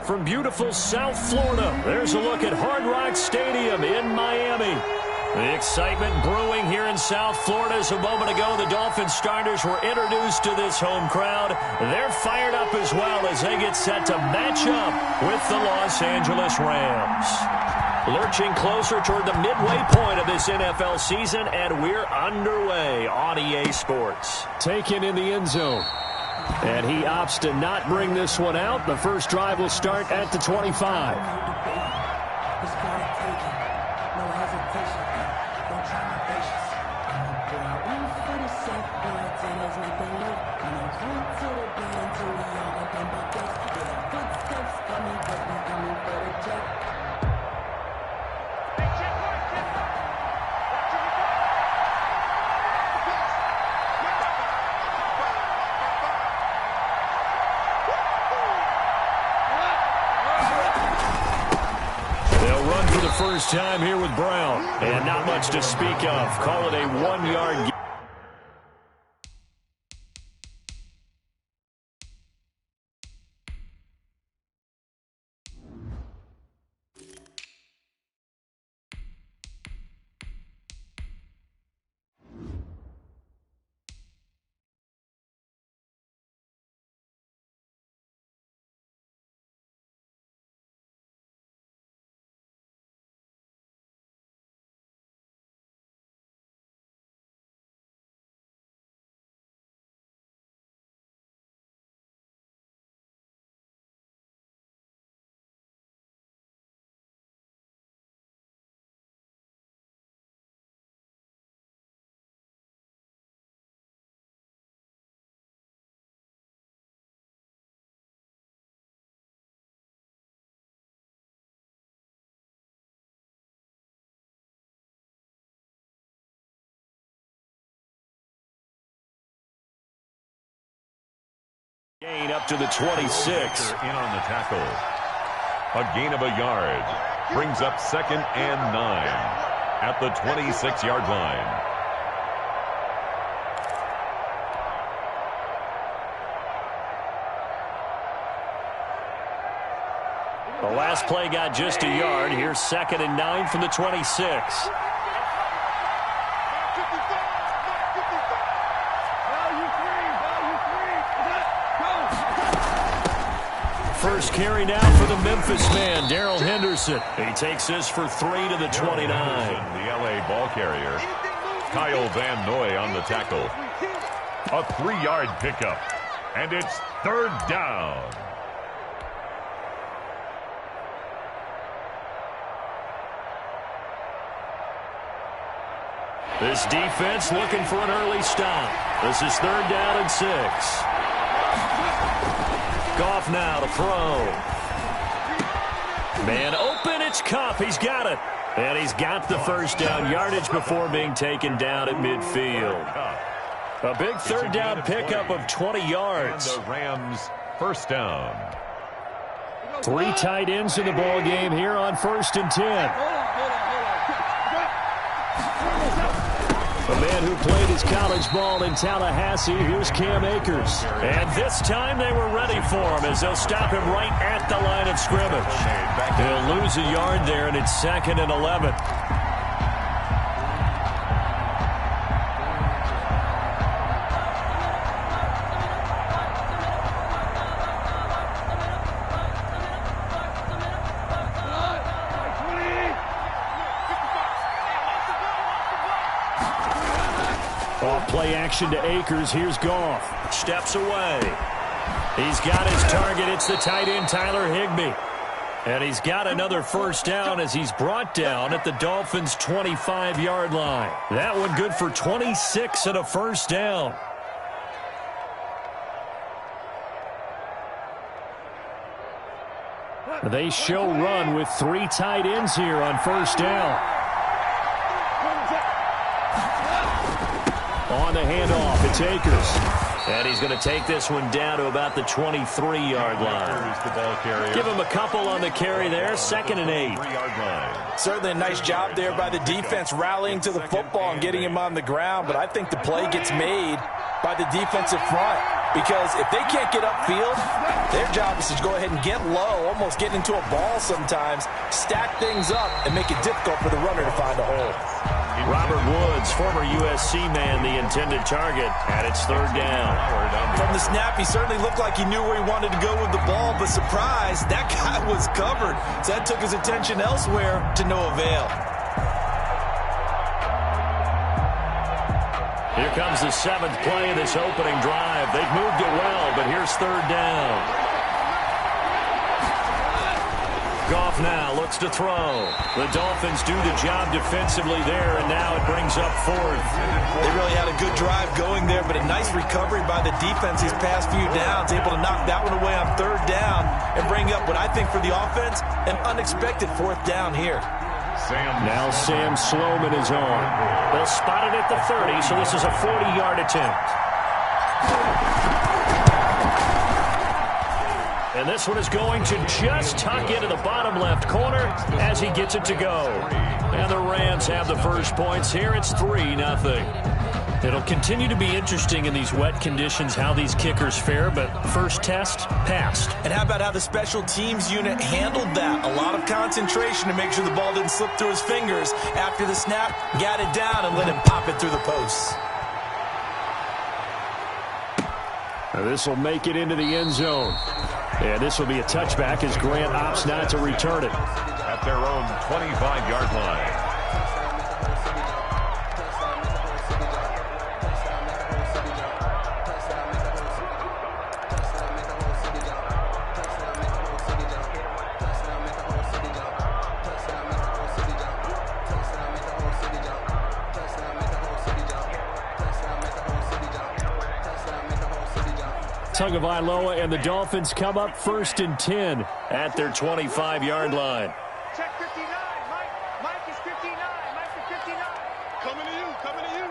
from beautiful South Florida. There's a look at Hard Rock Stadium in Miami. The excitement brewing here in South Florida. As a moment ago, the Dolphins starters were introduced to this home crowd. They're fired up as well as they get set to match up with the Los Angeles Rams. Lurching closer toward the midway point of this NFL season, and we're underway on EA Sports. Taken in the end zone. And he opts to not bring this one out. The first drive will start at the 25. First time here with Brown, and not much to speak of. Call it a 1-yard gain. Gain up to the 26. In on the tackle. A gain of a yard. Brings up 2nd and 9 at the 26-yard line. The last play got just a yard. Here's 2nd and 9 from the 26. First carry now for the Memphis man, Darrell Henderson. He takes this for 3 to the 29. The L.A. ball carrier. Kyle Van Noy on the tackle. A 3-yard pickup. And it's 3rd down. This defense looking for an early stop. This is 3rd down and 6. Goff now to throw. Man open, it's Kupp. He's got it. And he's got the first down yardage before being taken down at midfield. A big 3rd down pickup of 20 yards. And the Rams first down. 3 tight ends in the ball game here on 1st and 10. A man who played his college ball in Tallahassee. Here's Cam Akers. And this time they were ready for him as they'll stop him right at the line of scrimmage. He'll lose a yard there, and it's 2nd and 11. Play action to Akers. Here's Goff. Steps away. He's got his target. It's the tight end, Tyler Higbee. And he's got another first down as he's brought down at the Dolphins' 25-yard line. That one good for 26 and a first down. They show run with 3 tight ends here on 1st down. On the handoff, it's Akers. And he's going to take this one down to about the 23-yard line. Give him a couple on the carry there. 2nd and 8. Certainly a nice job there by the defense rallying to the football and getting him on the ground. But I think the play gets made by the defensive front. because if they can't get upfield, their job is to go ahead and get low, almost get into a ball sometimes, stack things up, and make it difficult for the runner to find a hole. Robert Woods, former USC man, the intended target, and it's third down. From the snap, he certainly looked like he knew where he wanted to go with the ball, but surprise, that guy was covered. So that took his attention elsewhere to no avail. Here comes the 7th play of this opening drive. They've moved it well, but here's third down. Goff now looks to throw. The Dolphins do the job defensively there, and now it brings up fourth. They really had a good drive going there, but a nice recovery by the defense these past few downs, able to knock that one away on third down and bring up what I think for the offense, an unexpected fourth down here. Now Sam Sloman is on. They'll spot it at the 30, so this is a 40-yard attempt. And this one is going to just tuck into the bottom left corner as he gets it to go. And the Rams have the first points here. It's 3-0. It'll continue to be interesting in these wet conditions how these kickers fare, but first test, passed. And how about how the special teams unit handled that? A lot of concentration to make sure the ball didn't slip through his fingers. After the snap, got it down and let him pop it through the posts. This will make it into the end zone. And this will be a touchback as Grant opts not to return it. At their own 25-yard line. Tagovailoa and the Dolphins come up 1st and 10 at their 25-yard line. Check 59. Mike is 59. Mike is 59. Coming to you. Coming to you.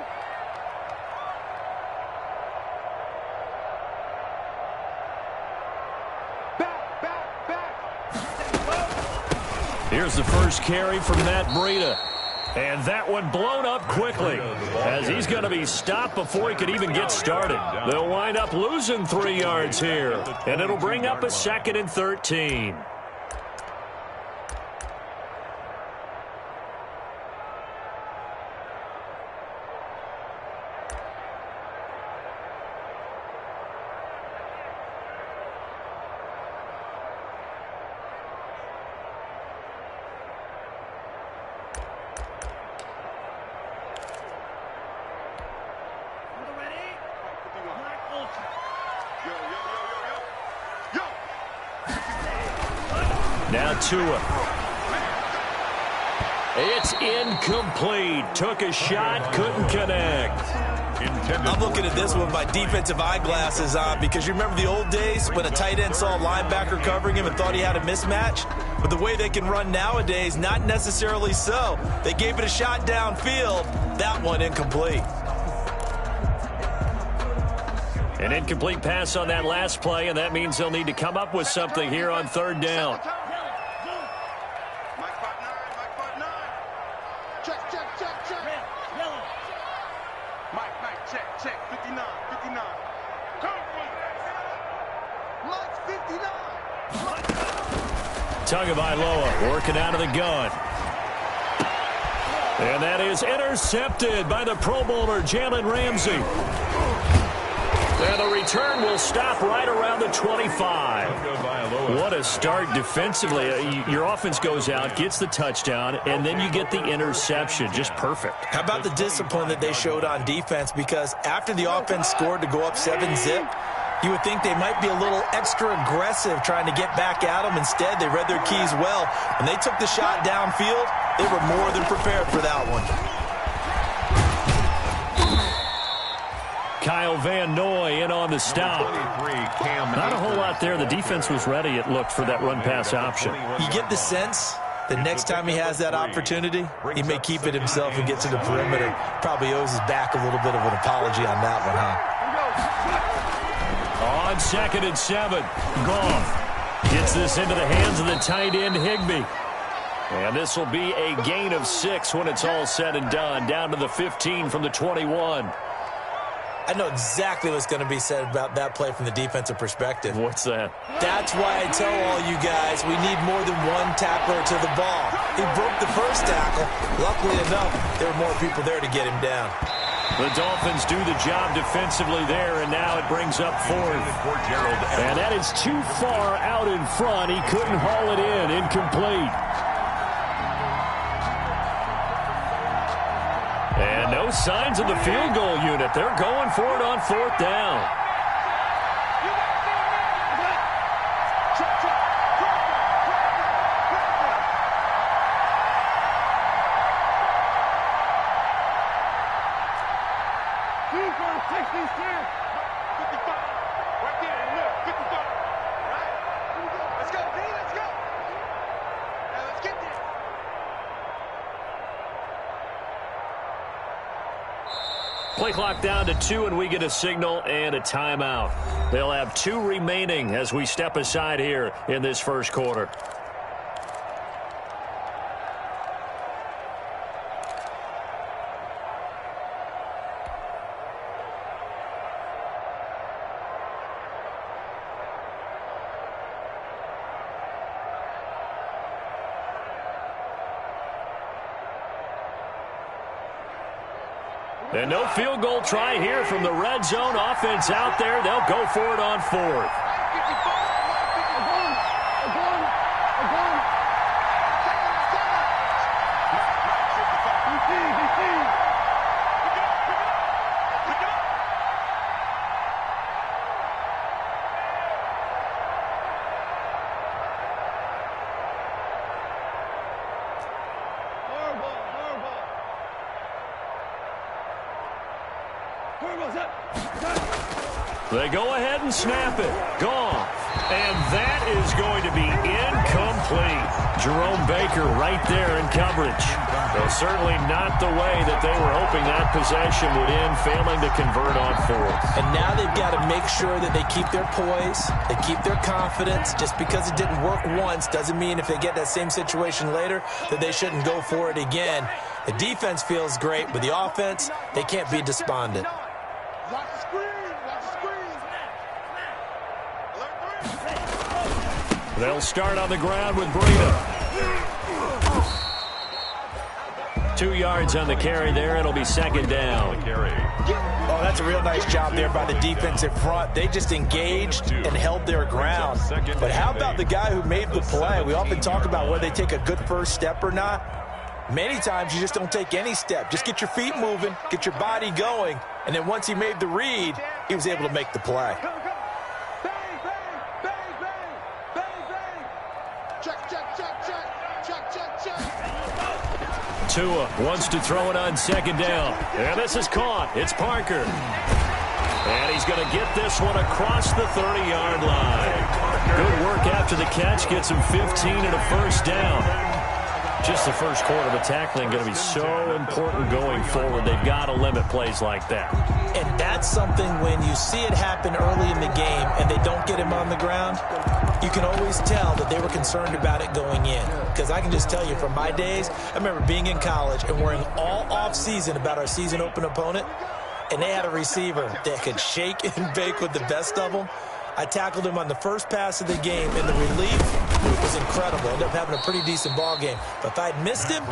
Back. Here's the first carry from Matt Breida. And that one blown up quickly as he's going to be stopped before he could even get started. They'll wind up losing 3 yards here, and it'll bring up a 2nd and 13. Now Tua. It's incomplete. Took a shot, couldn't connect. I'm looking at this one with my defensive eyeglasses on because you remember the old days when a tight end saw a linebacker covering him and thought he had a mismatch? But the way they can run nowadays, not necessarily so. They gave it a shot downfield. That one incomplete. An incomplete pass on that last play, and that means they'll need to come up with something here on third down. Tagovailoa working out of the gun. And that is intercepted by the Pro Bowler Jalen Ramsey. And the return will stop right around the 25. What a start defensively. Your offense goes out, gets the touchdown, and then you get the interception. Just perfect. How about the discipline that they showed on defense? Because after the offense scored to go up 7-zip, you would think they might be a little extra aggressive trying to get back at them. Instead, they read their keys well. When they took the shot downfield, they were more than prepared for that one. Kyle Van Noy in on the stop. Not a whole lot there. The defense was ready, it looked, for that run-pass option. You get the sense the next time he has that opportunity, he may keep it himself and get to the perimeter. Probably owes his back a little bit of an apology on that one, huh? On 2nd and 7, Goff gets this into the hands of the tight end Higbee. And this will be a gain of 6 when it's all said and done, down to the 15 from the 21. I know exactly what's going to be said about that play from the defensive perspective. What's that? That's why I tell all you guys we need more than one tackler to the ball. He broke the first tackle. Luckily enough, there were more people there to get him down. The Dolphins do the job defensively there, and now it brings up fourth. And that is too far out in front. He couldn't haul it in. Incomplete. And no signs of the field goal unit. They're going for it on fourth down. Play clock down to 2, and we get a signal and a timeout. They'll have 2 remaining as we step aside here in this first quarter. And no field goal try here from the red zone. Offense out there. They'll go for it on fourth. They go ahead and snap it. Gone. And that is going to be incomplete. Jerome Baker right there in coverage. Well, certainly not the way that they were hoping that possession would end, failing to convert on fourth. And now they've got to make sure that they keep their poise, they keep their confidence. Just because it didn't work once doesn't mean if they get that same situation later that they shouldn't go for it again. The defense feels great, but the offense, they can't be despondent. They'll start on the ground with Breida. 2 yards on the carry there. It'll be second down. Oh, that's a real nice job there by the defensive front. They just engaged and held their ground. But how about the guy who made the play? We often talk about whether they take a good first step or not. Many times you just don't take any step. Just get your feet moving, get your body going, and then once he made the read, he was able to make the play. Tua wants to throw it on second down. And this is caught. It's Parker. And he's going to get this one across the 30-yard line. Good work after the catch. Gets him 15 and a first down. Just the first quarter, but tackling going to be so important going forward. They've got to limit plays like that. And that's something when you see it happen early in the game and they don't get him on the ground, you can always tell that they were concerned about it going in. Because I can just tell you from my days, I remember being in college and worrying all off-season about our season open opponent, and they had a receiver that could shake and bake with the best of them. I tackled him on the first pass of the game, and the relief was incredible. Ended up having a pretty decent ball game. But if I'd missed him,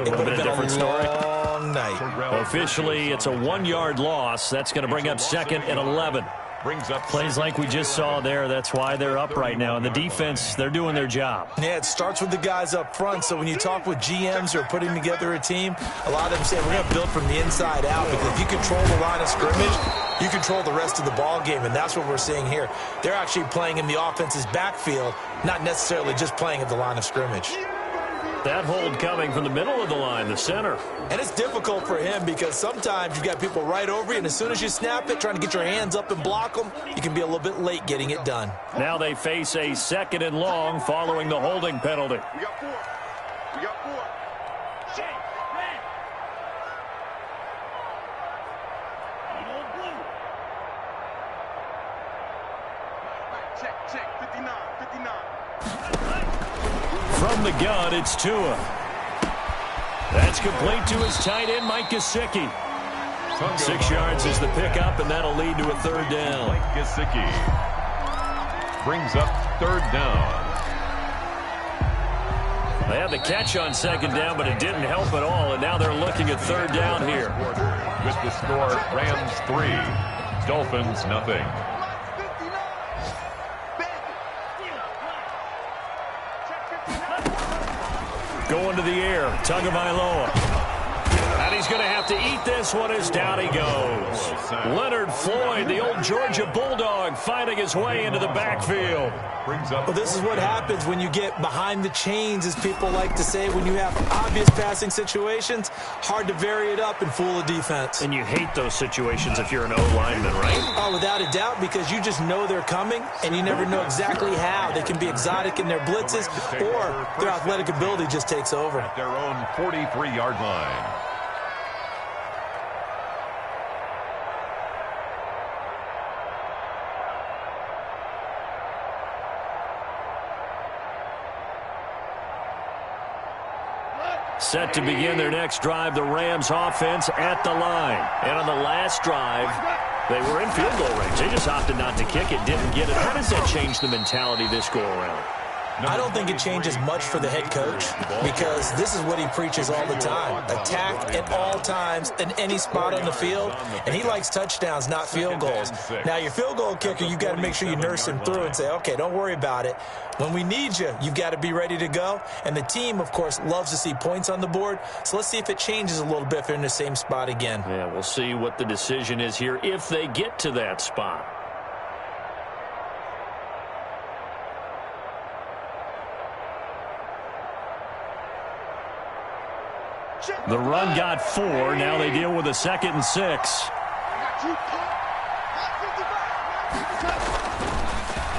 it would have been a long night. Officially, it's a 1-yard loss. That's going to bring up second and 11. Plays like we just saw there. That's why they're up right now. And the defense, they're doing their job. Yeah, it starts with the guys up front. So when you talk with GMs who are putting together a team, a lot of them say, we're going to build from the inside out. Because if you control the line of scrimmage, you control the rest of the ball game. And that's what we're seeing here. They're actually playing in the offense's backfield, not necessarily just playing at the line of scrimmage. That hold coming from the middle of the line, the center. And it's difficult for him because sometimes you've got people right over you, and as soon as you snap it, trying to get your hands up and block them, you can be a little bit late getting it done. Now they face a second and long following the holding penalty. We got 4. We got 4. Shake, man. Check, 59, 59. From the gun, it's Tua. That's complete to his tight end, Mike Gesicki. 6 yards is the pickup, and that'll lead to a third down. Gesicki brings up third down. They had the catch on second down, but it didn't help at all, and now they're looking at third down here. With the score, Rams 3, Dolphins nothing. Going to the air, Tagovailoa. And he's going to have to eat this one as down he goes. Leonard Floyd, the old Georgia Bulldog, fighting his way into the backfield. Well, this is what happens when you get behind the chains, as people like to say. When you have obvious passing situations, hard to vary it up and fool a defense. And you hate those situations if you're an O-lineman, right? Oh, without a doubt, because you just know they're coming, and you never know exactly how. They can be exotic in their blitzes, or their athletic ability just takes over. At their own 43-yard line. Set to begin their next drive, the Rams offense at the line. And on the last drive, they were in field goal range. They just opted not to kick it, didn't get it. How does that change the mentality this go-around? I don't think it changes much for the head coach, because this is what he preaches all the time. Attack at all times in any spot on the field, and he likes touchdowns, not field goals. Now, your field goal kicker, you've got to make sure you nurse him through and say, okay, don't worry about it. When we need you, you've got to be ready to go. And the team, of course, loves to see points on the board, so let's see if it changes a little bit if they're in the same spot again. Yeah, we'll see what the decision is here if they get to that spot. The run got 4. Now they deal with a 2nd and 6.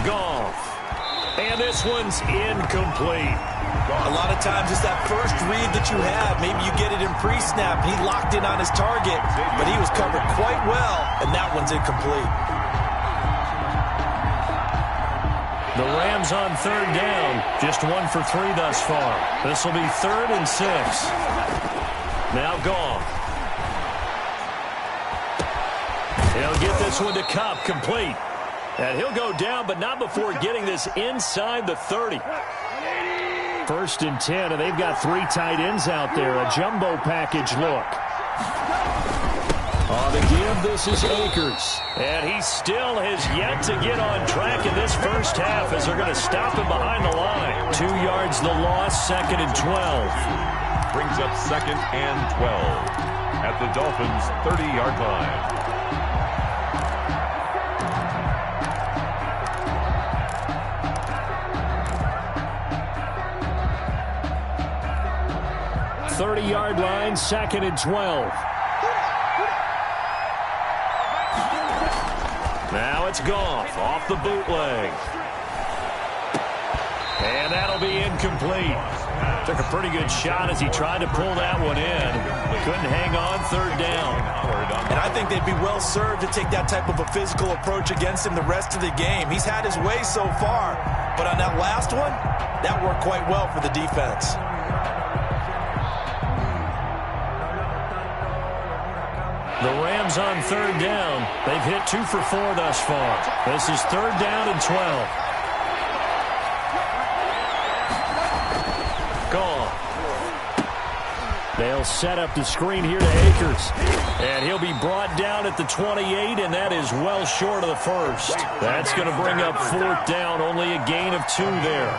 Goff. And this one's incomplete. A lot of times it's that first read that you have. Maybe you get it in pre-snap. He locked in on his target, but he was covered quite well, and that one's incomplete. The Rams on third down. Just 1 for 3 thus far. This will be 3rd and 6. Now Goff. He'll get this one to Kupp, complete. And he'll go down, but not before getting this inside the 30. 1st and 10, and they've got 3 tight ends out there. A jumbo package look. On the give, this is Akers. And he still has yet to get on track in this first half as they're going to stop him behind the line. 2 yards the loss, 2nd and 12. Brings up 2nd and 12 at the Dolphins' 30-yard line. Thirty-yard line, 2nd and 12. Now it's Goff off the bootleg. And that'll be incomplete. Took a pretty good shot as he tried to pull that one in. Couldn't hang on, 3rd down. And I think they'd be well served to take that type of a physical approach against him the rest of the game. He's had his way so far, but on that last one, that worked quite well for the defense. The Rams on 3rd down. They've hit 2 for 4 thus far. This is 3rd down and 12. Goff. They'll set up the screen here to Akers. And he'll be brought down at the 28, and that is well short of the first. That's going to bring up 4th down, only a gain of 2 there.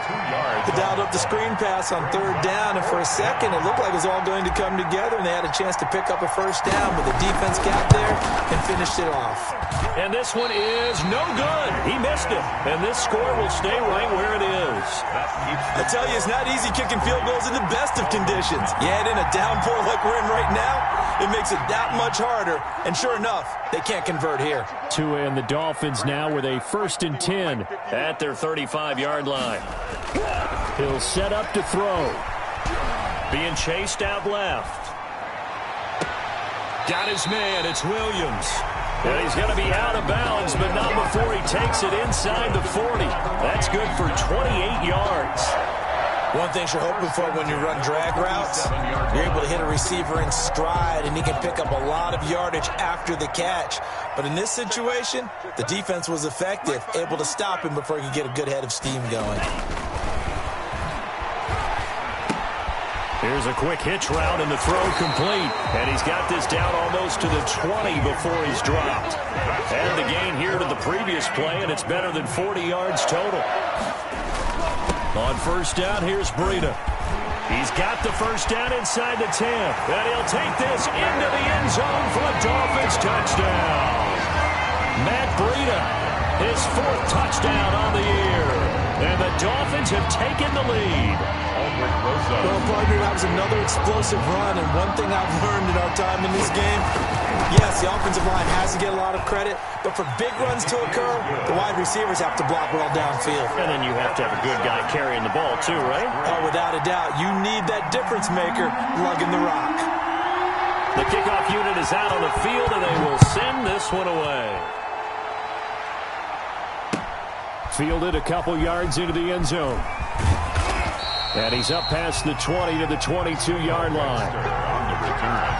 They dialed up the screen pass on 3rd down, and for a second it looked like it was all going to come together, and they had a chance to pick up a 1st down, but the defense got there and finished it off. And this one is no good. He missed it, and this score will stay right where it is. I tell you, it's not easy kicking field goals in the best of conditions. You add in a downpour like we're in right now, it makes it that much harder. And sure enough, they can't convert here. Tua and the Dolphins now with a 1st and 10 at their 35-yard line. He'll set up to throw. Being chased out left. Got his man. It's Williams. And he's going to be out of bounds, but not before he takes it inside the 40. That's good for 28 yards. One thing you're hoping for when you run drag routes, you're able to hit a receiver in stride, and he can pick up a lot of yardage after the catch. But in this situation, the defense was effective, able to stop him before he could get a good head of steam going. Here's a quick hitch route, and the throw complete. And he's got this down almost to the 20 before he's dropped. And the gain here to the previous play, and it's better than 40 yards total. On first down, here's Breida. He's got the first down inside the 10. And he'll take this into the end zone for a Dolphins touchdown. Matt Breida, his 4th touchdown on the year. And the Dolphins have taken the lead. Well, partner, that was another explosive run, and one thing I've learned in our time in this game, yes, the offensive line has to get a lot of credit, but for big runs to occur, the wide receivers have to block well downfield. And then you have to have a good guy carrying the ball too, right? Oh, without a doubt. You need that difference maker lugging the rock. The kickoff unit is out on the field, and they will send this one away. Fielded a couple yards into the end zone. And he's up past the 20 to the 22-yard line. On the return,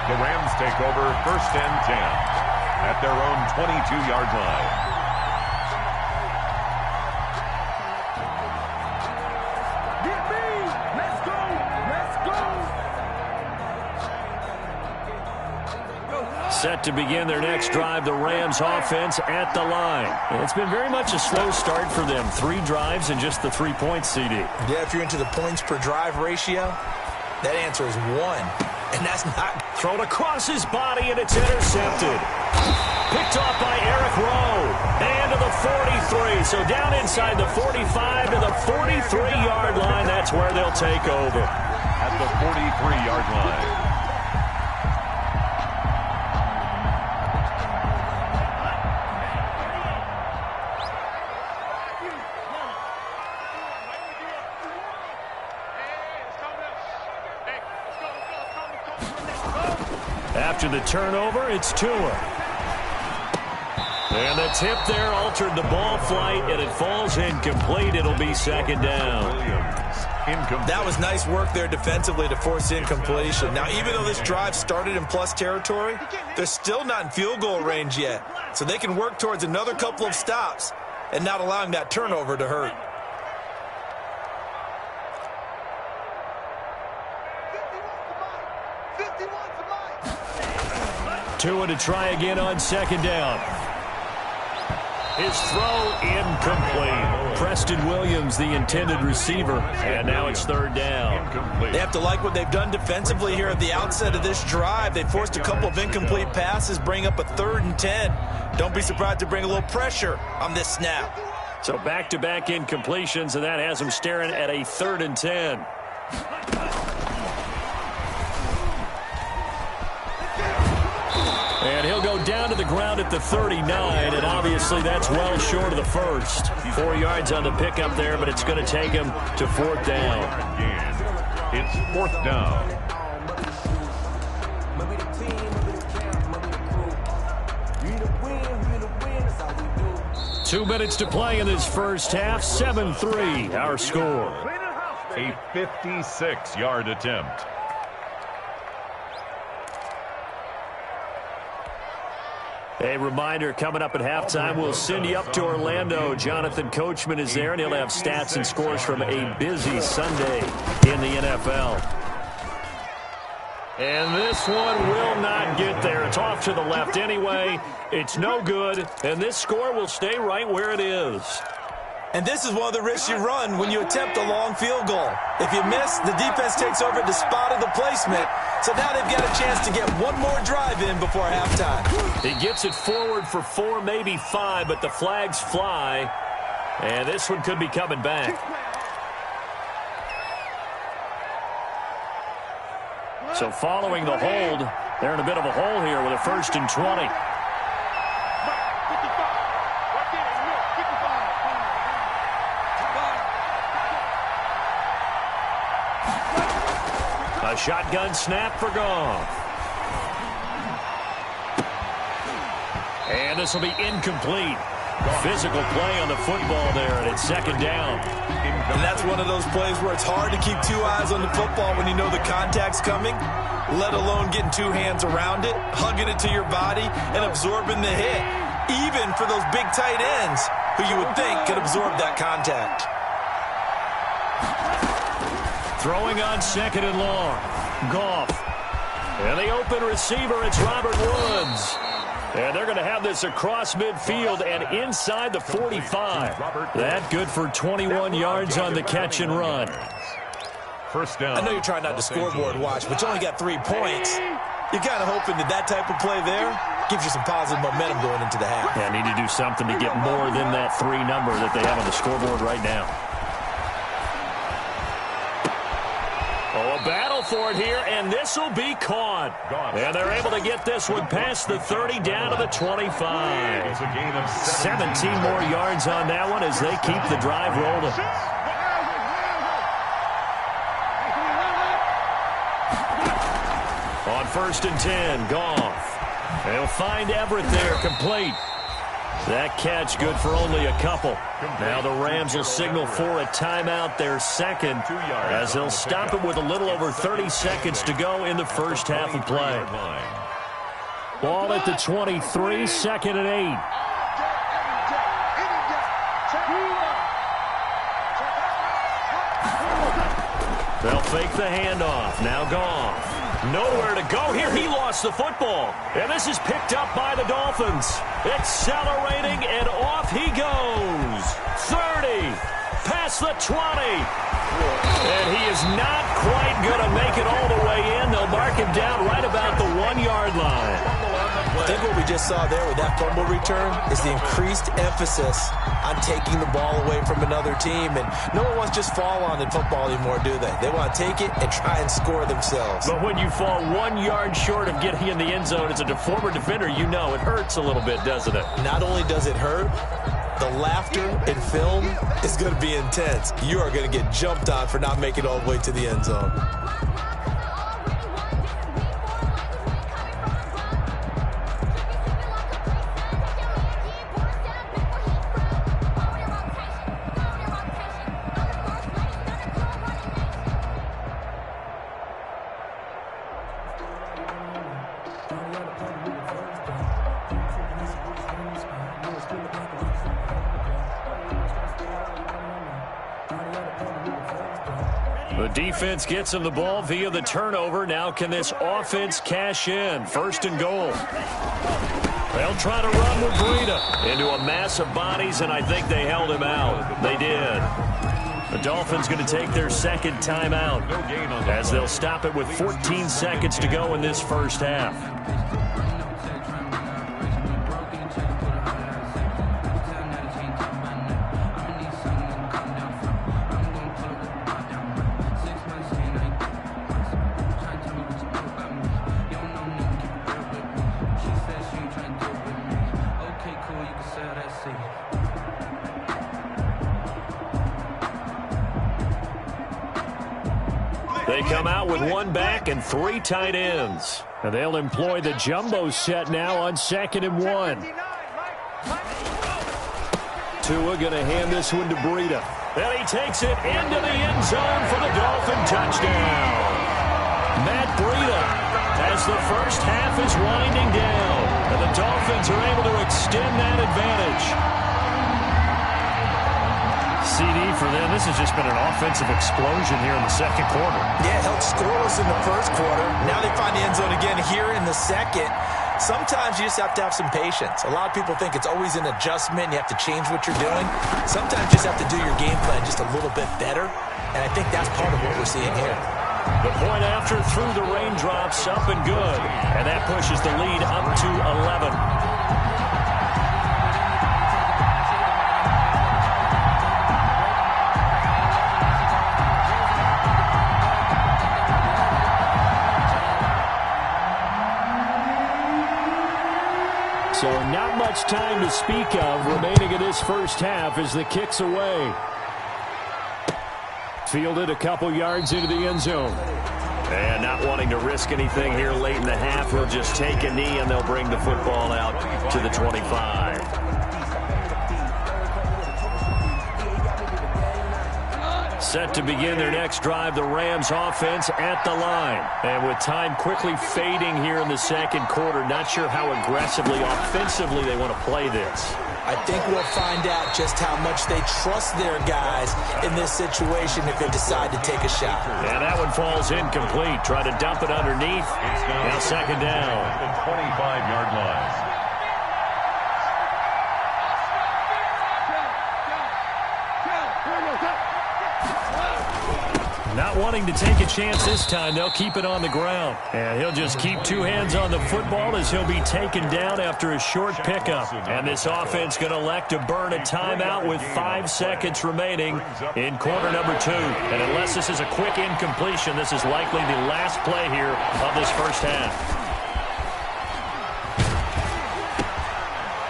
the Rams take over 1st and 10 at their own 22-yard line. Set to begin their next drive, the Rams offense at the line. And it's been very much a slow start for them. 3 drives and just the 3 points, CD. Yeah, if you're into the points per drive ratio, that answer is 1. And that's not... Thrown across his body, and it's intercepted. Picked off by Eric Rowe. And to the 43. So down inside the 45 to the 43-yard line. That's where they'll take over. At the 43-yard line. After the turnover, it's Tua. And the tip there altered the ball flight, and it falls incomplete. It'll be 2nd down. That was nice work there defensively to force incompletion. Now, even though this drive started in plus territory, they're still not in field goal range yet. So they can work towards another couple of stops and not allowing that turnover to hurt. Tua to try again on 2nd down. His throw incomplete. Preston Williams, the intended receiver, and now it's 3rd down. They have to like what they've done defensively here at the outset of this drive. They forced a couple of incomplete passes, bring up a 3rd and 10. Don't be surprised to bring a little pressure on this snap. So back-to-back incompletions, and that has them staring at a 3rd and 10. And he'll go down to the ground at the 39, and obviously that's well short of the first. 4 yards on the pickup there, but it's going to take him to 4th down. It's 4th down. Two minutes to play in this first half. 7-3, our score. A 56-yard attempt. A reminder, coming up at halftime, we'll send you up to Orlando. Jonathan Coachman is there, and he'll have stats and scores from a busy Sunday in the NFL. And this one will not get there. It's off to the left anyway. It's no good, and this score will stay right where it is. And this is one of the risks you run when you attempt a long field goal. If you miss, the defense takes over at the spot of the placement. So now they've got a chance to get one more drive in before halftime. He gets it forward for 4, maybe 5, but the flags fly. And this one could be coming back. So following the hold, they're in a bit of a hole here with a 1st and 20. A shotgun snap for Goff. And this will be incomplete. Physical play on the football there, and it's second down. And that's one of those plays where it's hard to keep two eyes on the football when you know the contact's coming, let alone getting two hands around it, hugging it to your body, and absorbing the hit, even for those big tight ends who you would think could absorb that contact. Throwing on second and long. Goff. And the open receiver, it's Robert Woods. And they're going to have this across midfield and inside the 45. That good for 21 yards on the catch and run. First down. I know you're trying not to scoreboard watch, but you only got 3 points. You're kind of hoping that type of play there gives you some positive momentum going into the half. Yeah, need to do something to get more than that 3 number that they have on the scoreboard right now. Oh, a battle for it here, and this will be caught. And they're able to get this one past the 30 down to the 25. 17 more yards on that one as they keep the drive rolling. On 1st and 10, Goff. They'll find Everett there, complete. That catch good for only a couple. Now the Rams will signal for a timeout, their second, as they'll stop it with a little over 30 seconds to go in the first half of play. Ball at the 23, 2nd and 8. They'll fake the handoff. Now Goff. Nowhere to go here. He lost the football. And this is picked up by the Dolphins. Accelerating, and off he goes. 30, past the 20. And he is not quite going to make it all the way in. They'll mark him down right about the 1-yard line. I think what we just saw there with that fumble return is the increased emphasis on taking the ball away from another team. And no one wants to just fall on in football anymore, do they? They want to take it and try and score themselves. But when you fall 1 yard short of getting in the end zone as a former defender, you know it hurts a little bit, doesn't it? Not only does it hurt, the laughter in film is going to be intense. You are going to get jumped on for not making it all the way to the end zone. The defense gets him the ball via the turnover. Now can this offense cash in? 1st and goal. They'll try to run with Breida into a mass of bodies, and I think they held him out. They did. The Dolphins going to take their second timeout as they'll stop it with 14 seconds to go in this first half. They come out with 1 back and 3 tight ends. And they'll employ the jumbo set now on 2nd and 1. Tua going to hand this one to Breida. And he takes it into the end zone for the Dolphin touchdown. Matt Breida, as the first half is winding down. And the Dolphins are able to extend that advantage. CD for them. This has just been an offensive explosion here in the second quarter. Yeah, held scoreless in the first quarter. Now they find the end zone again here in the second. Sometimes you just have to have some patience. A lot of people think it's always an adjustment. You have to change what you're doing. Sometimes you just have to do your game plan just a little bit better. And I think that's part of what we're seeing here. The point after through the raindrops, up and good. And that pushes the lead up to 11. So not much time to speak of remaining in this first half as the kick's away. Fielded a couple yards into the end zone. And not wanting to risk anything here late in the half, he'll just take a knee and they'll bring the football out to the 25. Set to begin their next drive, the Rams offense at the line. And with time quickly fading here in the second quarter, not sure how aggressively, offensively they want to play this. I think we'll find out just how much they trust their guys in this situation if they decide to take a shot. And that one falls incomplete. Try to dump it underneath. Now second down. The 25-yard line. Not wanting to take a chance this time, they'll keep it on the ground. And he'll just keep two hands on the football as he'll be taken down after a short pickup. And this offense going to elect to burn a timeout with 5 seconds remaining in quarter number 2. And unless this is a quick incompletion, this is likely the last play here of this first half.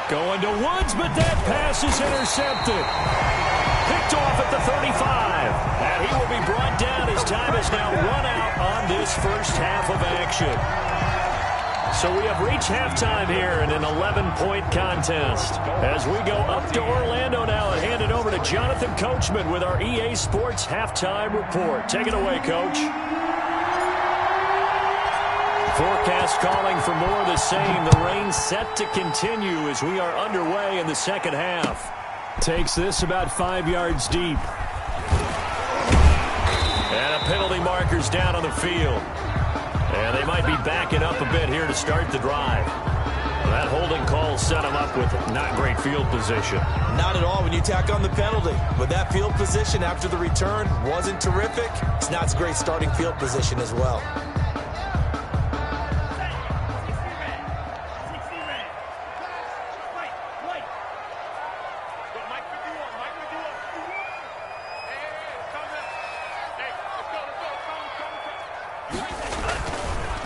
Going to Woods, but that pass is intercepted. Picked off at the 35. And he will be brought down as time is now run out on this first half of action. So we have reached halftime here in an 11-point contest. As we go up to Orlando now and hand it over to Jonathan Coachman with our EA Sports Halftime Report. Take it away, Coach. Forecast calling for more of the same. The rain set to continue as we are underway in the second half. Takes this about 5 yards deep. And a penalty marker's down on the field. And they might be backing up a bit here to start the drive. That holding call set them up with not great field position. Not at all when you tack on the penalty. But that field position after the return wasn't terrific. It's not a great starting field position as well.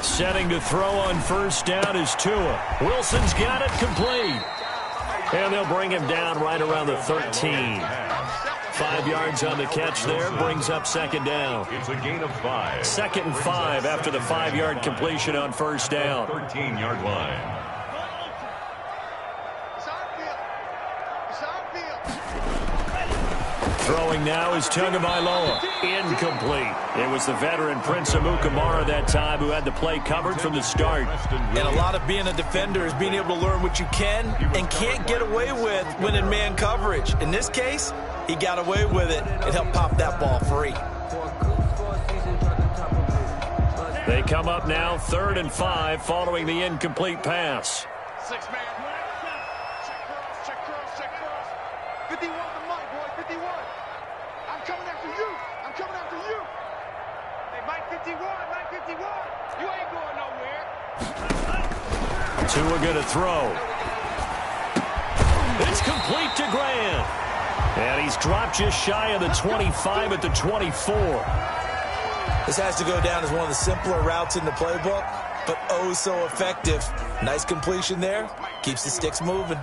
Setting to throw on first down is Tua. Wilson's got it complete. And they'll bring him down right around the 13. 5 yards on the catch there, brings up second down. It's a gain of 5. 2nd and 5 after the 5-yard completion on first down. 13-yard line. Throwing now is Tagovailoa. Incomplete. It was the veteran Prince Amukamara that time who had the play covered from the start. And a lot of being a defender is being able to learn what you can and can't get away with when in man coverage. In this case, he got away with it and helped pop that ball free. They come up now 3rd and 5 following the incomplete pass. 6 man. Check cross. 51 to Mike, boy, 51. I'm coming after you. Hey, Mike 51. You ain't going nowhere. Tua going to throw. It's complete to Grant. And he's dropped just shy of the 25 at the 24. This has to go down as one of the simpler routes in the playbook, but oh so effective. Nice completion there. Keeps the sticks moving.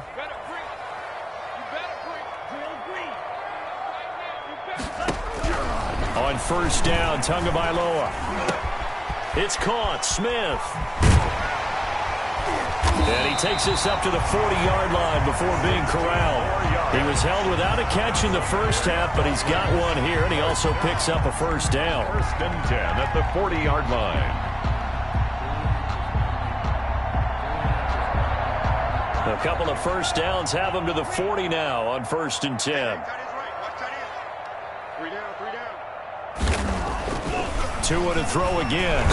On first down, Tagovailoa. It's caught. Smith. And he takes this up to the 40-yard line before being corralled. He was held without a catch in the first half, but he's got one here, and he also picks up a first down. 1st and 10 at the 40-yard line. A couple of first downs have him to the 40 now on 1st and 10. Tua to throw again.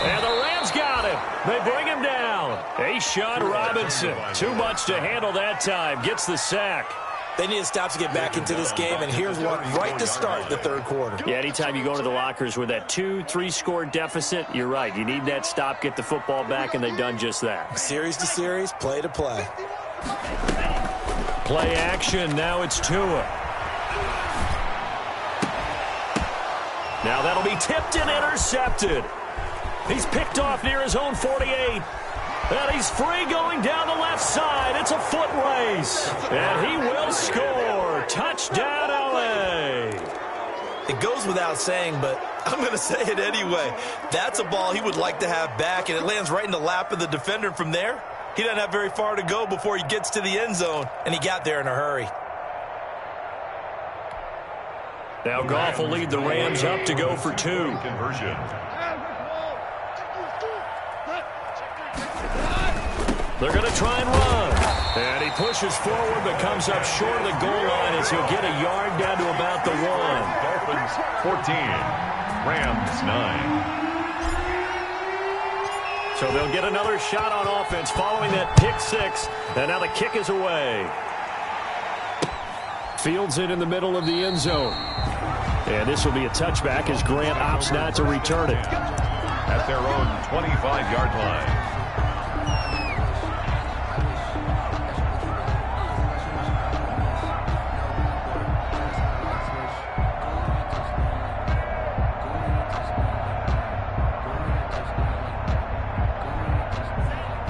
And the Rams got him. They bring him down. A'Shawn Robinson. Too much to handle that time. Gets the sack. They need to stop to get back into this game, and here's one right to start the 3rd quarter. Yeah, anytime you go to the lockers with that 2-3 score deficit, you're right. You need that stop, get the football back, and they've done just that. Series to series, play to play. Play action. Now it's Tua. Now that'll be tipped and intercepted. He's picked off near his own 48. And he's free going down the left side. It's a foot race. And he will score. Touchdown, LA. It goes without saying, but I'm going to say it anyway. That's a ball he would like to have back, and it lands right in the lap of the defender. From there, he doesn't have very far to go before he gets to the end zone, and he got there in a hurry. Now Goff will lead the Rams up to go for 2. Conversion. They're going to try and run. And he pushes forward but comes up short of the goal line as he'll get a yard down to about the 1. Dolphins 14. Rams 9. So they'll get another shot on offense following that pick 6. And now the kick is away. Fields it in the middle of the end zone. And this will be a touchback as Grant opts not to return it. At their own 25-yard line.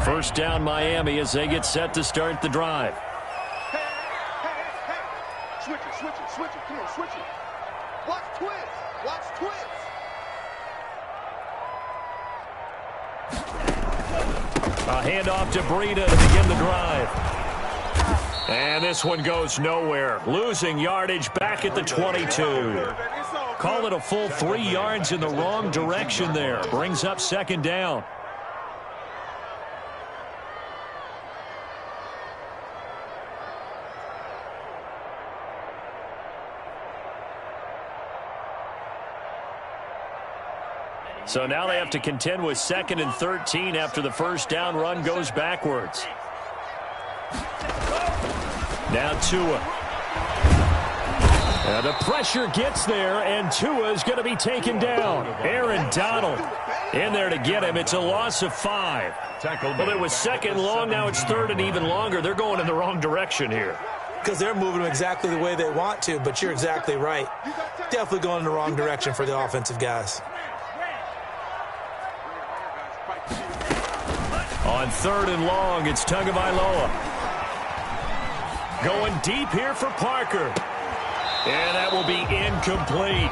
First down Miami as they get set to start the drive. Hey. Switch it. Come on, switch it. Watch twist. A handoff to Breida to begin the drive. And this one goes nowhere. Losing yardage back at the 22. Call it a full 3 yards in the wrong direction there. Brings up second down. So now they have to contend with 2nd and 13 after the first down run goes backwards. Now Tua. The pressure gets there, and Tua is going to be taken down. Aaron Donald in there to get him. It's a loss of 5. Well, it was 2nd long. Now it's 3rd and even longer. They're going in the wrong direction here. Because they're moving them exactly the way they want to, but you're exactly right. Definitely going in the wrong direction for the offensive guys. On 3rd and long, it's Tagovailoa. Going deep here for Parker. And that will be incomplete.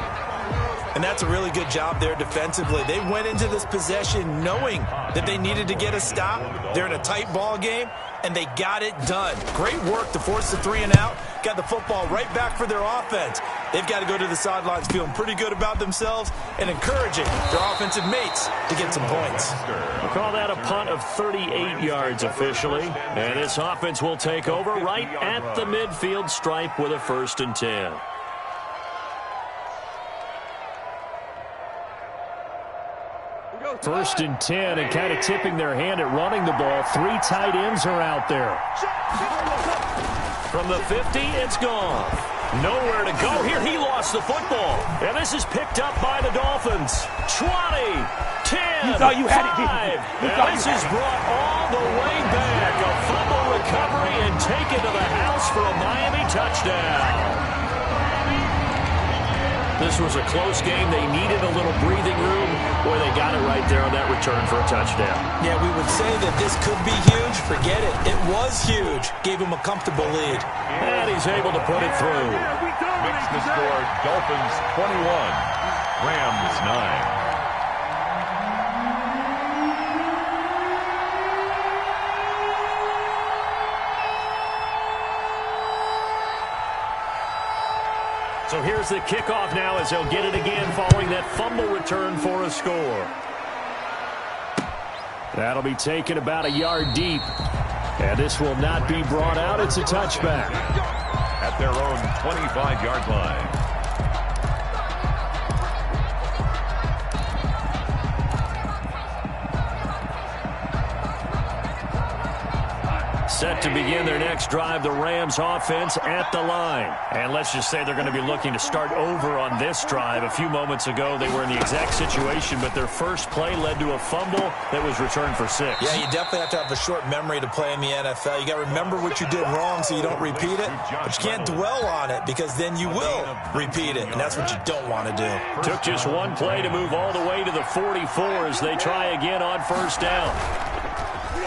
And that's a really good job there defensively. They went into this possession knowing that they needed to get a stop. They're in a tight ball game, and they got it done. Great work to force the 3 and out. Got the football right back for their offense. They've got to go to the sidelines feeling pretty good about themselves and encouraging their offensive mates to get some points. We'll call that a punt of 38 yards officially. And this offense will take over right at the midfield stripe with a 1st and 10. First and 10, and kind of tipping their hand at running the ball. 3 tight ends are out there. From the 50, it's gone. Nowhere to go here. He lost the football. And this is picked up by the Dolphins. 20, 10, 5. And this is brought all the way back. A fumble recovery and taken to the house for a Miami touchdown. This was a close game. They needed a little breathing room. Boy, they got it right there on that return for a touchdown. Yeah, we would say that this could be huge. Forget it. It was huge. Gave him a comfortable lead. And he's able to put it through. Makes the score Dolphins 21, Rams 9. So here's the kickoff now as they'll get it again following that fumble return for a score. That'll be taken about a yard deep. And this will not be brought out. It's a touchback. At their own 25-yard line. Set to begin their next drive, the Rams offense at the line. And let's just say they're going to be looking to start over on this drive. A few moments ago, they were in the exact situation, but their first play led to a fumble that was returned for 6. Yeah, you definitely have to have a short memory to play in the NFL. You got to remember what you did wrong so you don't repeat it, but you can't dwell on it because then you will repeat it, and that's what you don't want to do. Took just one play to move all the way to the 44 as they try again on first down.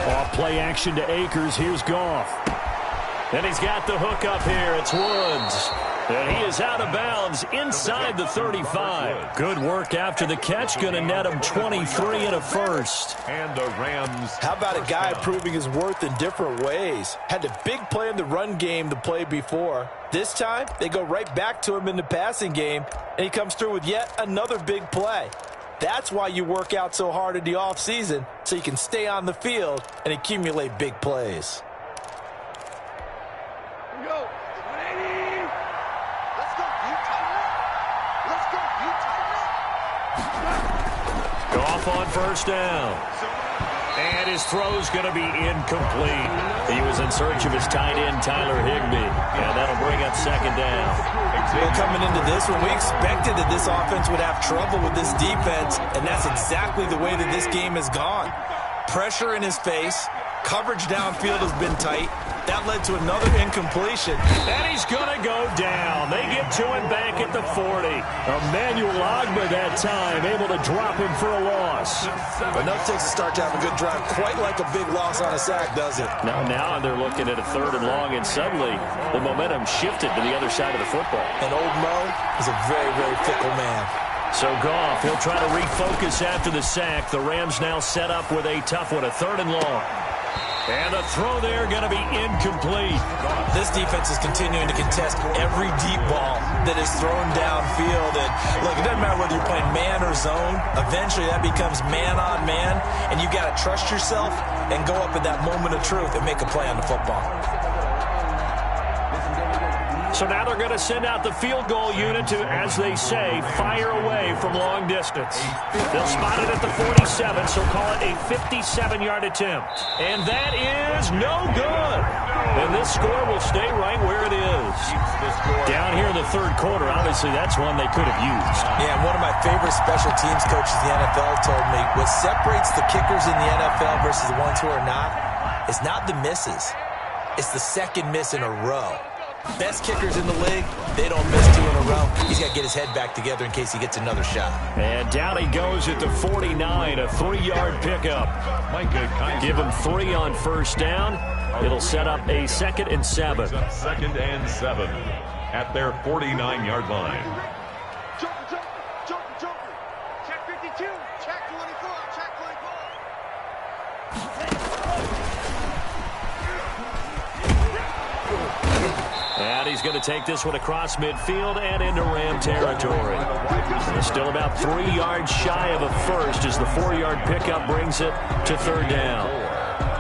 Off play action to Akers. Here's Goff. And he's got the hook up here. It's Woods. And he is out of bounds inside the 35. Good work after the catch. Going to net him 23 and a first. And the Rams. How about a guy proving his worth in different ways? Had a big play in the run game to play before. This time, they go right back to him in the passing game, and he comes through with yet another big play. That's why you work out so hard in the offseason, so you can stay on the field and accumulate big plays. Here we go. 180. Let's go. You tighten up. Let's go. You tighten up. Goff on first down. And his throw's going to be incomplete. He was in search of his tight end, Tyler Higbee. And that'll bring up second down. Well, coming into this one, we expected that this offense would have trouble with this defense, and that's exactly the way that this game has gone. Pressure in his face. Coverage downfield has been tight. That led to another incompletion. And he's going to go down. They get to him back at the 40. Emmanuel Ogbah that time, able to drop him for a loss. Enough takes to start to have a good drive. Quite like a big loss on a sack, does it? Now they're looking at a 3rd and long, and suddenly the momentum shifted to the other side of the football. And old Mo is a very, very fickle man. So Goff, he'll try to refocus after the sack. The Rams now set up with a tough one, a 3rd and long. And the throw there going to be incomplete. This defense is continuing to contest every deep ball that is thrown downfield. And look, it doesn't matter whether you're playing man or zone. Eventually that becomes man on man. And you got to trust yourself and go up at that moment of truth and make a play on the football. So now they're going to send out the field goal unit to, as they say, fire away from long distance. They'll spot it at the 47, so call it a 57-yard attempt. And that is no good. And this score will stay right where it is. Down here in the 3rd quarter, obviously that's one they could have used. Yeah, and one of my favorite special teams coaches in the NFL told me what separates the kickers in the NFL versus the ones who are not is not the misses. It's the second miss in a row. Best kickers in the league, they don't miss 2 in a row. He's got to get his head back together in case he gets another shot. And down he goes at the 49, a 3-yard pickup. Give him 3 on first down. It'll set up a 2nd and 7. 2nd and 7 at their 49-yard line. Joker. Check 52. Check 24. Check 24. And he's going to take this one across midfield and into Ram territory. Still about 3 yards shy of a first as the 4-yard pickup brings it to 3rd down.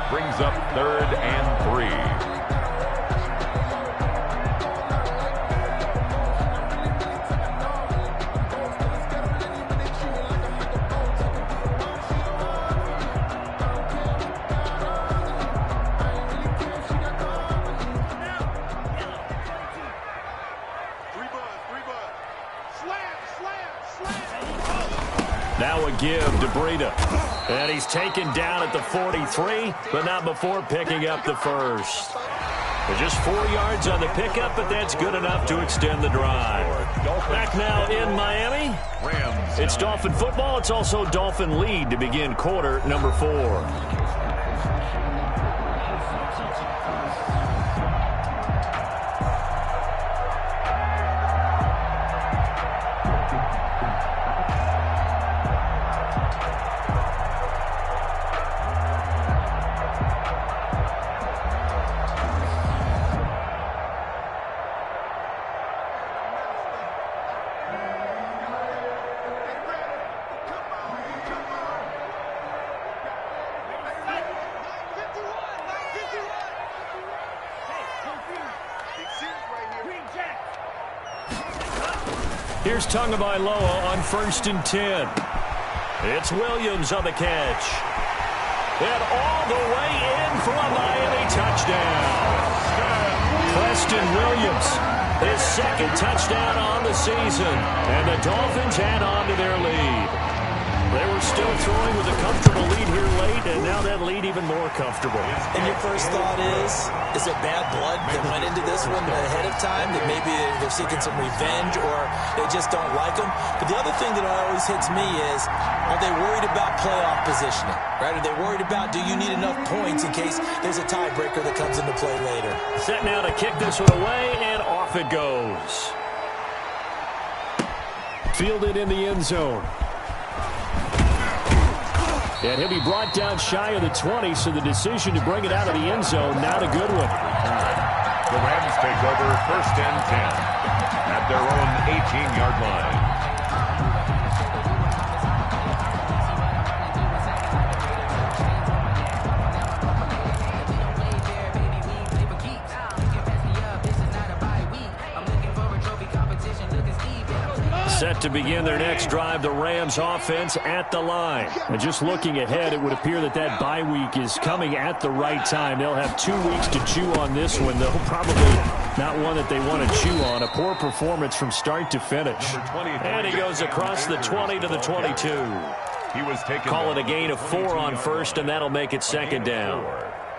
Brings up 3rd and 3. Now a give to Breida. And he's taken down at the 43, but not before picking up the first. Just 4 yards on the pickup, but that's good enough to extend the drive. Back now in Miami. It's Dolphin football. It's also Dolphin lead to begin quarter number 4. Here's Tagovailoa on 1st and 10. It's Williams on the catch. And all the way in for a Miami touchdown. Preston Williams, his 2nd touchdown on the season. And the Dolphins add on to their lead. They were still throwing with a comfortable lead here late, and now that lead even more comfortable. And your first thought is it bad blood that went into this one ahead of time, that maybe they're seeking some revenge or they just don't like them? But the other thing that always hits me is, are they worried about playoff positioning, right? Are they worried about, do you need enough points in case there's a tiebreaker that comes into play later? Set now to kick this one away, and off it goes. Fielded in the end zone. And he'll be brought down shy of the 20, so the decision to bring it out of the end zone, not a good one. The Rams take over 1st and 10 at their own 18-yard line. Set to begin their next drive, the Rams offense at the line. And just looking ahead, it would appear that that bye week is coming at the right time. They'll have 2 weeks to chew on this one, though probably not one that they want to chew on. A poor performance from start to finish. And he goes across the 20 to the 22. He was taken. Call it a gain of 4 on first, and that'll make it 2nd down.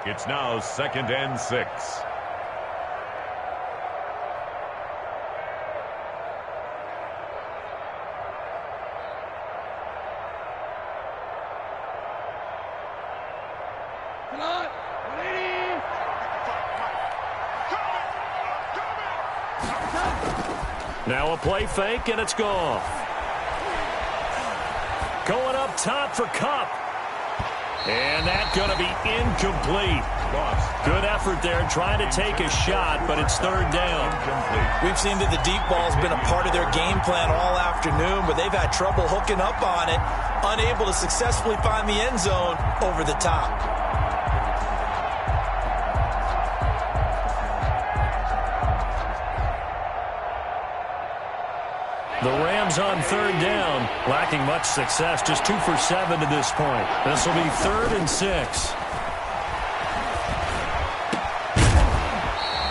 It's now 2nd and 6. Now a play fake, and it's gone. Going up top for Kupp. And that's going to be incomplete. Good effort there, trying to take a shot, but it's 3rd down. We've seen that the deep ball's been a part of their game plan all afternoon, but they've had trouble hooking up on it, unable to successfully find the end zone over the top. The Rams on 3rd down, lacking much success, just 2 for 7 to this point. This will be 3rd and 6.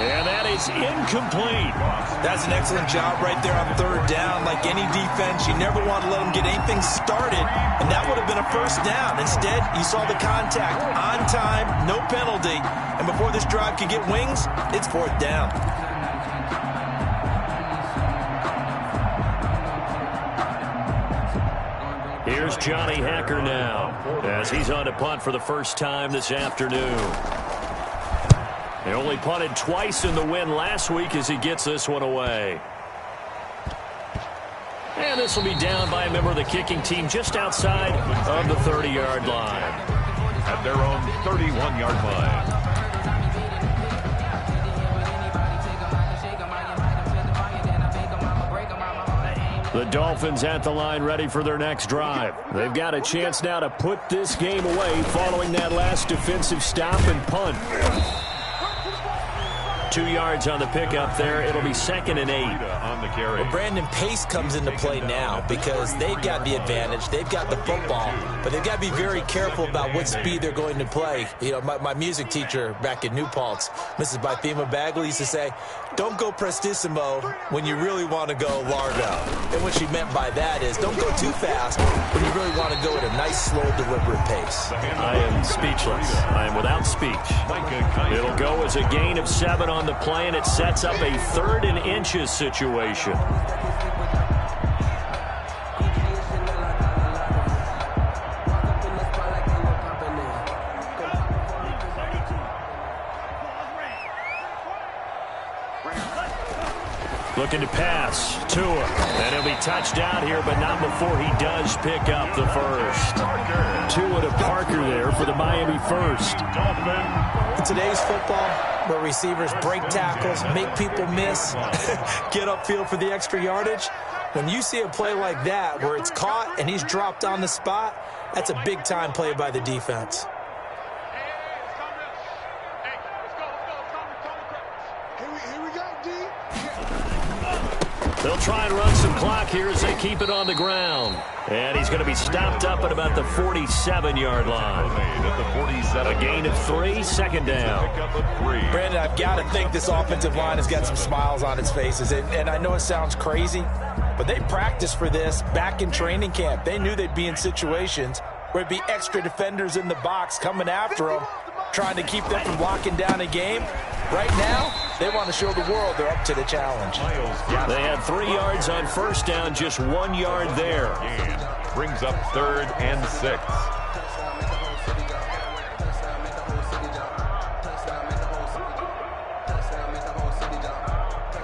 And that is incomplete. That's an excellent job right there on 3rd down. Like any defense, you never want to let them get anything started, and that would have been a 1st down. Instead, you saw the contact on time, no penalty, and before this drive could get wings, it's 4th down. Here's Johnny Hacker now, as he's on to punt for the first time this afternoon. They only punted twice in the win last week as he gets this one away. And this will be down by a member of the kicking team just outside of the 30-yard line. At their own 31-yard line. The Dolphins at the line ready for their next drive. They've got a chance now to put this game away following that last defensive stop and punt. 2 yards on the pickup there. It'll be 2nd and 8. On the carry. Well, Brandon, pace comes into play now because they've got the advantage. They've got the football, but they've got to be very careful about what speed they're going to play. You know, my music teacher back in New Paltz, Mrs. Bythema Bagley, used to say, don't go prestissimo when you really want to go largo. And what she meant by that is don't go too fast when you really want to go at a nice, slow, deliberate pace. I am speechless. I am without speech. It'll go as a gain of 7 on the play, and it sets up a 3rd and inches situation. Looking to pass, Tua, and he'll be touched out here, but not before he does pick up the first. Tua to Parker there for the Miami first. In today's football, where receivers break tackles, make people miss, get upfield for the extra yardage, when you see a play like that where it's caught and he's dropped on the spot, that's a big-time play by the defense. They'll try and run some clock here as they keep it on the ground. And he's going to be stopped up at about the 47-yard line. A gain of 3, second down. Brandon, I've got to think this offensive line has got some smiles on its faces. And I know it sounds crazy, but they practiced for this back in training camp. They knew they'd be in situations where it'd be extra defenders in the box coming after them, trying to keep them from locking down a game. Right now, they want to show the world they're up to the challenge. They had 3 yards on first down, just 1 yard there. Brings up 3rd and 6.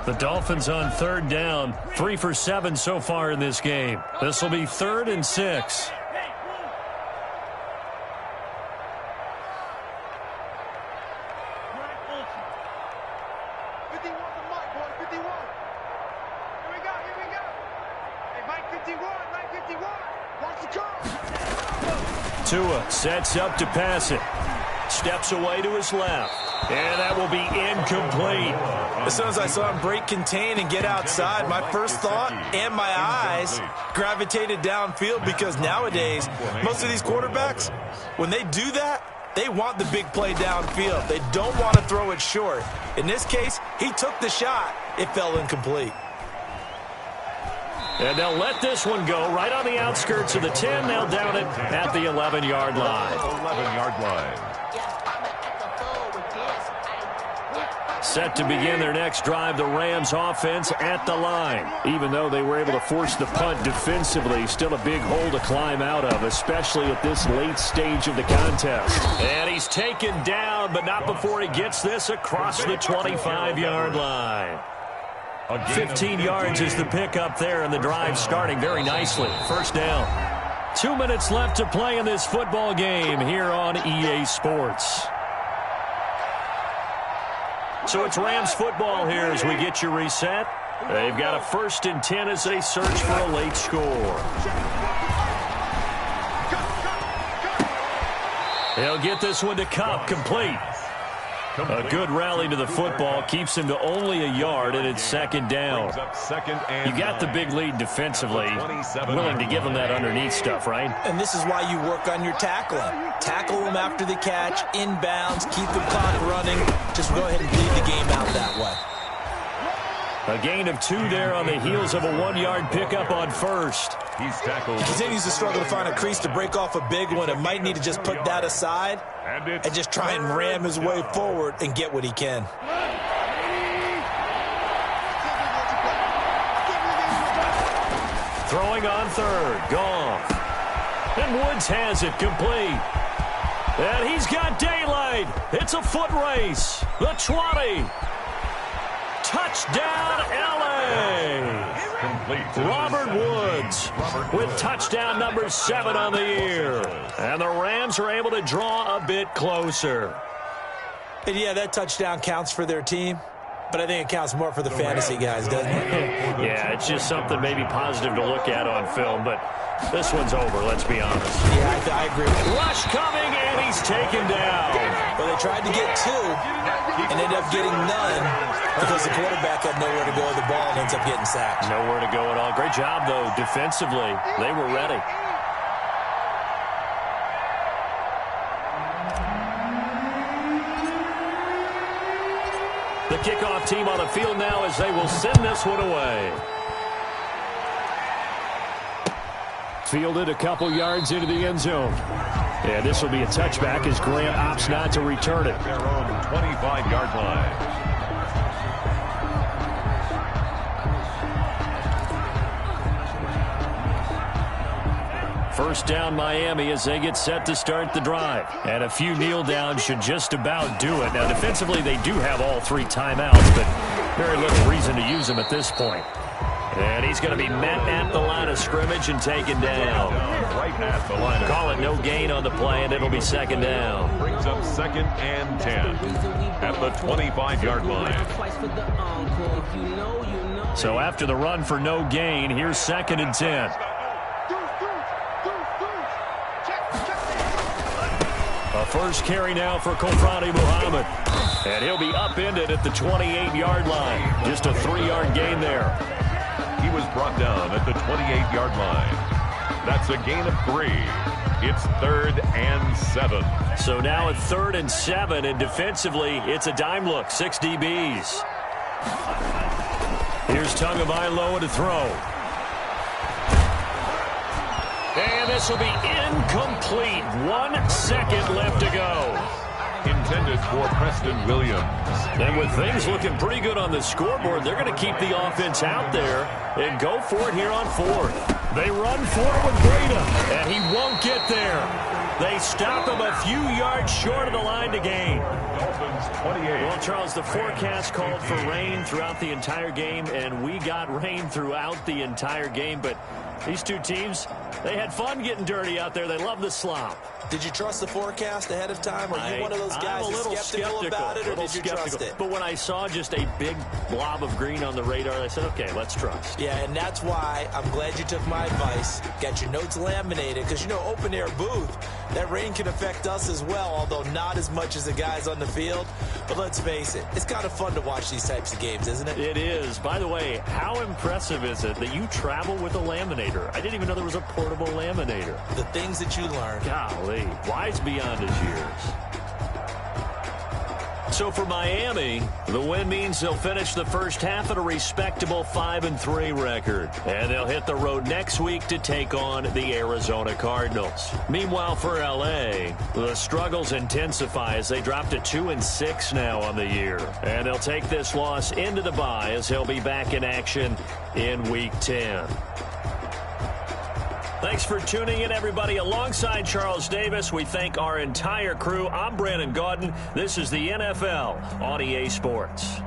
The Dolphins on 3rd down, 3 for 7 so far in this game. This will be 3rd and 6. Tua sets up to pass it. Steps away to his left. And that will be incomplete. As soon as I saw him break contain and get outside, my first thought and my eyes gravitated downfield, because nowadays, most of these quarterbacks, when they do that, they want the big play downfield. They don't want to throw it short. In this case, he took the shot. It fell incomplete. And they'll let this one go right on the outskirts of the 10. They'll down it at the 11-yard line. 11-yard line. Set to begin their next drive, the Rams offense at the line. Even though they were able to force the punt defensively, still a big hole to climb out of, especially at this late stage of the contest. And he's taken down, but not before he gets this across the 25-yard line. 15 yards is the pickup there, and the drive starting very nicely. First down. 2 minutes left to play in this football game here on EA Sports. So it's Rams football here as we get you reset. They've got a 1st and 10 as they search for a late score. He'll get this one to Cup, complete. A good rally to the football keeps him to only a yard, and it's 2nd down. You got the big lead defensively. Willing to give him that underneath stuff, right? And this is why you work on your tackling. Tackle them after the catch, inbounds, keep the clock running. Just go ahead and lead the game out that way. A gain of 2 there on the heels of a 1-yard pickup on first. He's tackled. He continues to struggle to find a crease to break off a big one. It might need to just put that aside and just try and ram his way forward and get what he can. Throwing on 3rd, Goff. And Woods has it, complete. And he's got daylight. It's a foot race. The 20. Touchdown, L.A. Robert Woods with touchdown number 7 on the year. And the Rams are able to draw a bit closer. And yeah, that touchdown counts for their team, but I think it counts more for the fantasy guys, doesn't it? Yeah, it's just something maybe positive to look at on film, but this one's over, let's be honest. Yeah, I agree. Rush coming, and he's taken down. Well, they tried to get 2 and ended up getting none because the quarterback had nowhere to go with the ball and ends up getting sacked. Nowhere to go at all. Great job, though, defensively. They were ready. The kickoff team on the field now as they will send this one away. Fielded a couple yards into the end zone. And this will be a touchback as Grant opts not to return it. Their own 25-yard line. First down, Miami, as they get set to start the drive. And a few kneel downs should just about do it. Now, defensively, they do have all 3 timeouts, but very little reason to use them at this point. And he's going to be met at the line of scrimmage and taken down. Right at the line. Call it no gain on the play, and it'll be 2nd down. Brings up 2nd and 10 at the 25-yard line. So after the run for no gain, here's 2nd and 10. A first carry now for Kofrani Muhammad. And he'll be upended at the 28-yard line. Just a 3-yard gain there. He was brought down at the 28-yard line. That's a gain of 3. It's 3rd and 7. So now at 3rd and 7, and defensively, it's a dime look, 6 DBs. Here's Tagovailoa to throw. And this will be incomplete. 1 second left to go. Intended for Preston Williams. And with things looking pretty good on the scoreboard, they're going to keep the offense out there and go for it here on 4th. They run for it with Breida, and he won't get there. They stop him a few yards short of the line to gain. Dolphins 28. Well, Charles, the forecast called for rain throughout the entire game, and we got rain throughout the entire game. But these two teams, they had fun getting dirty out there. They love the slop. Did you trust the forecast ahead of time? Are you one of those guys I'm a little skeptical about it, or did you trust it? But when I saw just a big blob of green on the radar, I said, okay, let's trust. Yeah, and that's why I'm glad you took my advice. Got your notes laminated, because, you know, open-air booth, that rain can affect us as well, although not as much as the guys on the field. But let's face it, it's kind of fun to watch these types of games, isn't it? It is. By the way, how impressive is it that you travel with a laminator? I didn't even know there was a portable laminator. The things that you learn. Golly, wise beyond his years. So for Miami, the win means they'll finish the first half at a respectable 5-3 record. And they'll hit the road next week to take on the Arizona Cardinals. Meanwhile, for L.A., the struggles intensify as they drop to 2-6 now on the year. And they'll take this loss into the bye as they'll be back in action in Week 10. Thanks for tuning in, everybody. Alongside Charles Davis, we thank our entire crew. I'm Brandon Gaudin. This is the NFL on EA Sports.